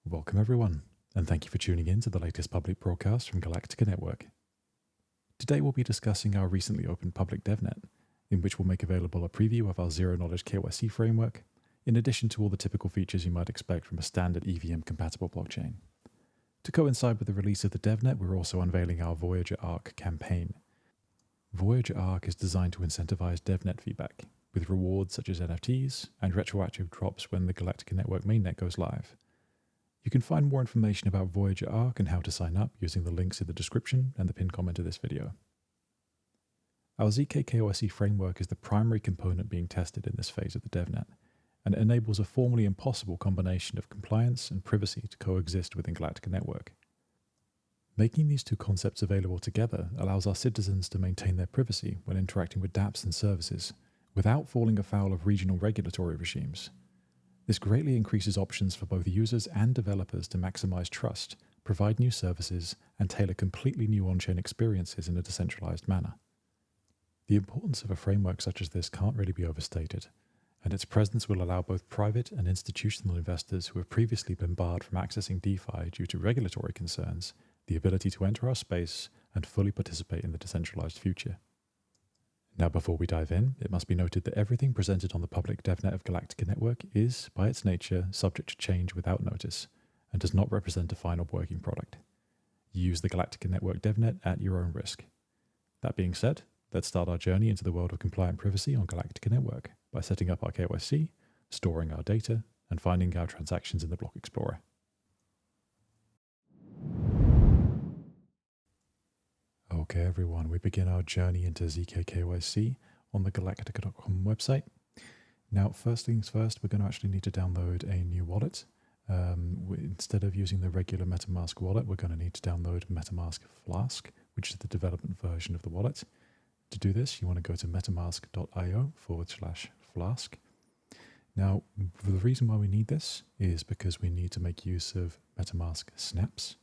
Welcome everyone, and thank you for tuning in to the latest public broadcast from Galactica Network. Today we'll be discussing our recently opened public DevNet, in which we'll make available a preview of our zero-knowledge KYC framework, in addition to all the typical features you might expect from a standard EVM-compatible blockchain. To coincide with the release of the DevNet, we're also unveiling our Voyager Arc campaign. Voyager Arc is designed to incentivize DevNet feedback, with rewards such as NFTs and retroactive drops when the Galactica Network mainnet goes live. You can find more information about Voyager Arc and how to sign up using the links in the description and the pinned comment of this video. Our ZK KYC framework is the primary component being tested in this phase of the DevNet, and it enables a formerly impossible combination of compliance and privacy to coexist within Galactica Network. Making these two concepts available together allows our citizens to maintain their privacy when interacting with dApps and services, without falling afoul of regional regulatory regimes. This greatly increases options for both users and developers to maximize trust, provide new services, and tailor completely new on-chain experiences in a decentralized manner. The importance of a framework such as this can't really be overstated, and its presence will allow both private and institutional investors who have previously been barred from accessing DeFi due to regulatory concerns the ability to enter our space and fully participate in the decentralized future. Now, before we dive in, it must be noted that everything presented on the public DevNet of Galactica Network is, by its nature, subject to change without notice, and does not represent a final working product. You use the Galactica Network DevNet at your own risk. That being said, let's start our journey into the world of compliant privacy on Galactica Network by setting up our KYC, storing our data, and finding our transactions in the Block Explorer. Okay everyone, we begin our journey into ZK KYC on the galactica.com website. Now, first things first, we're going to actually need to download a new wallet. Instead of using the regular MetaMask wallet, we're going to need to download MetaMask Flask, which is the development version of the wallet. To do this, you want to go to metamask.io/Flask. Now, the reason why we need this is because we need to make use of MetaMask snaps.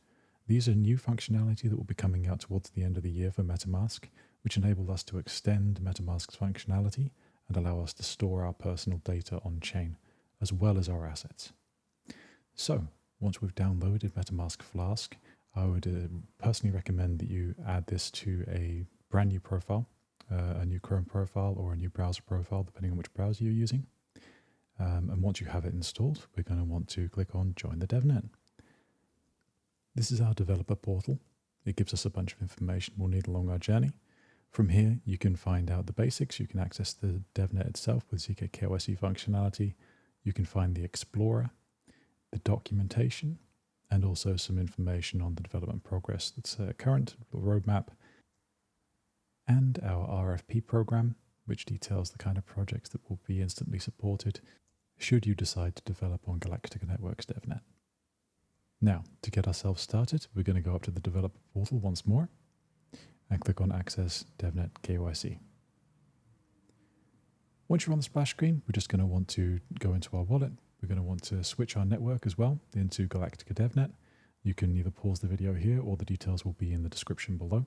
These are new functionality that will be coming out towards the end of the year for MetaMask, which enable us to extend MetaMask's functionality and allow us to store our personal data on-chain, as well as our assets. So, once we've downloaded MetaMask Flask, I would personally recommend that you add this to a brand new profile, a new Chrome profile or a new browser profile, depending on which browser you're using. And once you have it installed, we're going to want to click on Join the DevNet. This is our developer portal. It gives us a bunch of information we'll need along our journey. From here, you can find out the basics. You can access the DevNet itself with ZK KYC functionality. You can find the Explorer, the documentation, and also some information on the development progress that's current, the roadmap, and our RFP program, which details the kind of projects that will be instantly supported should you decide to develop on Galactica Network's DevNet. Now, to get ourselves started, we're going to go up to the developer portal once more and click on Access DevNet KYC. Once you're on the splash screen, we're just going to want to go into our wallet. We're going to want to switch our network as well into Galactica DevNet. You can either pause the video here or the details will be in the description below.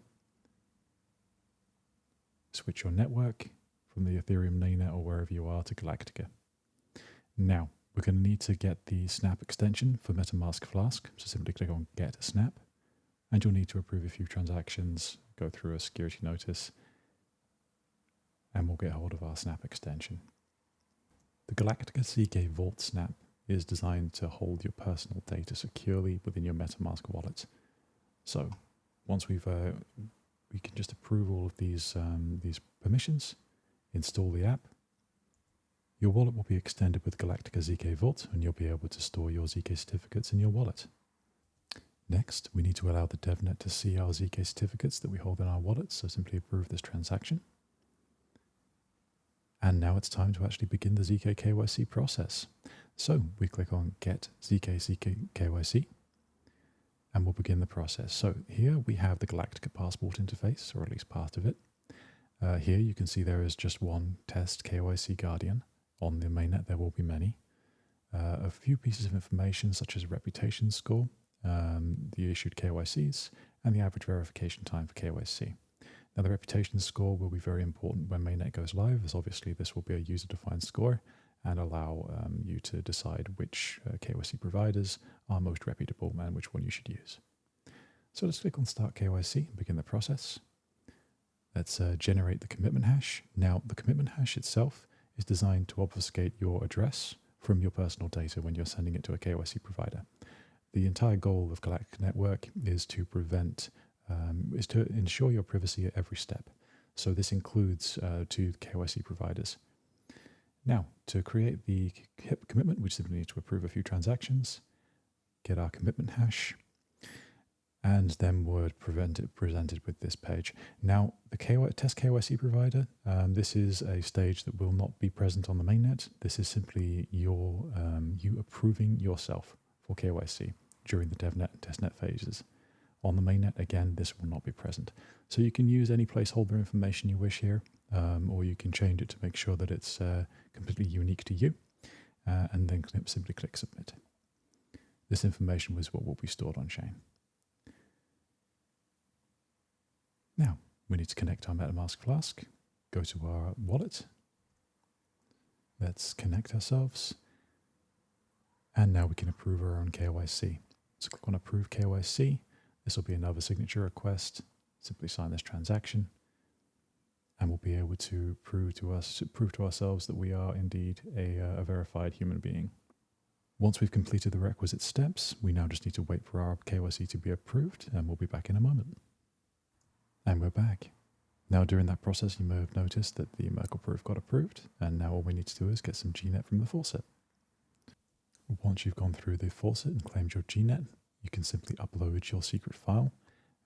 Switch your network from the Ethereum mainnet or wherever you are to Galactica. Now, we're going to need to get the snap extension for MetaMask Flask, so simply click on Get a Snap, and you'll need to approve a few transactions, go through a security notice, and we'll get hold of our snap extension. The Galactica ZK Vault Snap is designed to hold your personal data securely within your MetaMask wallet. So once we can just approve all of these permissions, install the app. Your wallet will be extended with Galactica ZK Vault, and you'll be able to store your ZK certificates in your wallet. Next, we need to allow the DevNet to see our ZK certificates that we hold in our wallet, so simply approve this transaction. And now it's time to actually begin the ZK KYC process. So we click on Get ZK KYC, and we'll begin the process. So here we have the Galactica Passport interface, or at least part of it. Here you can see there is just one test KYC Guardian. On the mainnet, there will be many. A few pieces of information such as reputation score, the issued KYCs, and the average verification time for KYC. Now, the reputation score will be very important when mainnet goes live, as obviously this will be a user-defined score, and allow you to decide which KYC providers are most reputable and which one you should use. So let's click on Start KYC and begin the process. Let's generate the commitment hash. Now, the commitment hash itself is designed to obfuscate your address from your personal data when you're sending it to a KYC provider. The entire goal of Galactica Network is to ensure your privacy at every step. So this includes to KYC providers. Now, to create the commitment, we simply need to approve a few transactions, get our commitment hash, and then we're presented with this page. Now, the test KYC provider, this is a stage that will not be present on the mainnet. This is simply you approving yourself for KYC during the DevNet and testnet phases. On the mainnet, again, this will not be present. So you can use any placeholder information you wish here, or you can change it to make sure that it's completely unique to you, and then simply click Submit. This information was what will be stored on chain. Now, we need to connect our MetaMask Flask, go to our wallet, let's connect ourselves, and now we can approve our own KYC. So click on Approve KYC. This will be another signature request. Simply sign this transaction, and we'll be able to prove to ourselves that we are indeed a verified human being. Once we've completed the requisite steps, we now just need to wait for our KYC to be approved, and we'll be back in a moment. And we're back. Now, during that process, you may have noticed that the Merkle proof got approved, and now all we need to do is get some GNet from the faucet. Once you've gone through the faucet and claimed your GNet, you can simply upload your secret file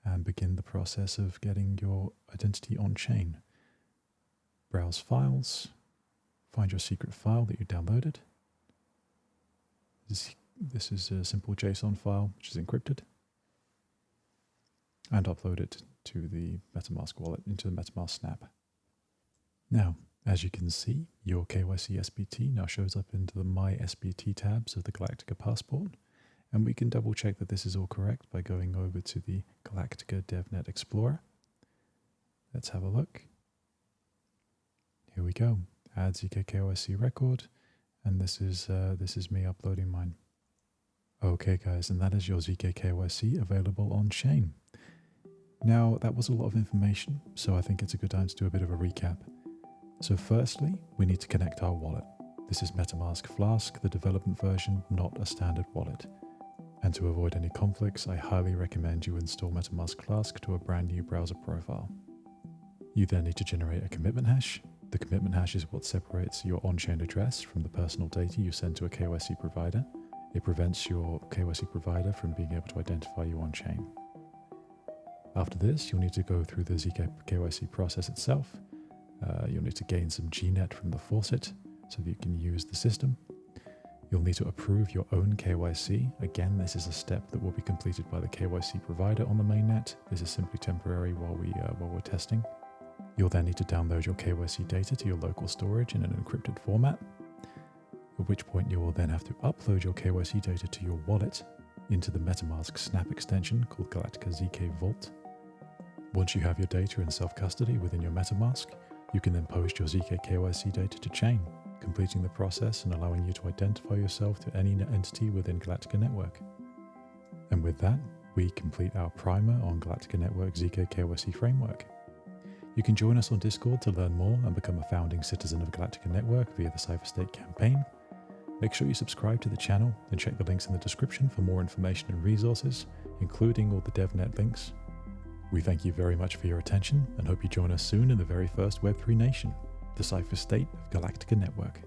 and begin the process of getting your identity on chain. Browse files, find your secret file that you downloaded. This is a simple JSON file which is encrypted, and upload it to the MetaMask wallet into the MetaMask Snap. Now, as you can see, your KYC SBT now shows up into the My SBT tabs of the Galactica Passport, and we can double check that this is all correct by going over to the Galactica DevNet Explorer. Let's have a look. Here we go. Add ZK KYC record, and this is me uploading mine. Okay, guys, and that is your ZK KYC available on chain. Now, that was a lot of information, so I think it's a good time to do a bit of a recap. So firstly, we need to connect our wallet. This is MetaMask Flask, the development version, not a standard wallet. And to avoid any conflicts, I highly recommend you install MetaMask Flask to a brand new browser profile. You then need to generate a commitment hash. The commitment hash is what separates your on-chain address from the personal data you send to a KYC provider. It prevents your KYC provider from being able to identify you on-chain. After this, you'll need to go through the ZK KYC process itself. You'll need to gain some GNet from the faucet so that you can use the system. You'll need to approve your own KYC. Again, this is a step that will be completed by the KYC provider on the mainnet. This is simply temporary while we're testing. You'll then need to download your KYC data to your local storage in an encrypted format, at which point you will then have to upload your KYC data to your wallet into the MetaMask Snap extension called Galactica ZK Vault. Once you have your data in self-custody within your MetaMask, you can then post your ZK KYC data to chain, completing the process and allowing you to identify yourself to any entity within Galactica Network. And with that, we complete our primer on Galactica Network ZK KYC framework. You can join us on Discord to learn more and become a founding citizen of Galactica Network via the Cypher State campaign. Make sure you subscribe to the channel and check the links in the description for more information and resources, including all the DevNet links. We thank you very much for your attention and hope you join us soon in the very first Web3 nation, the Cypher State of Galactica Network.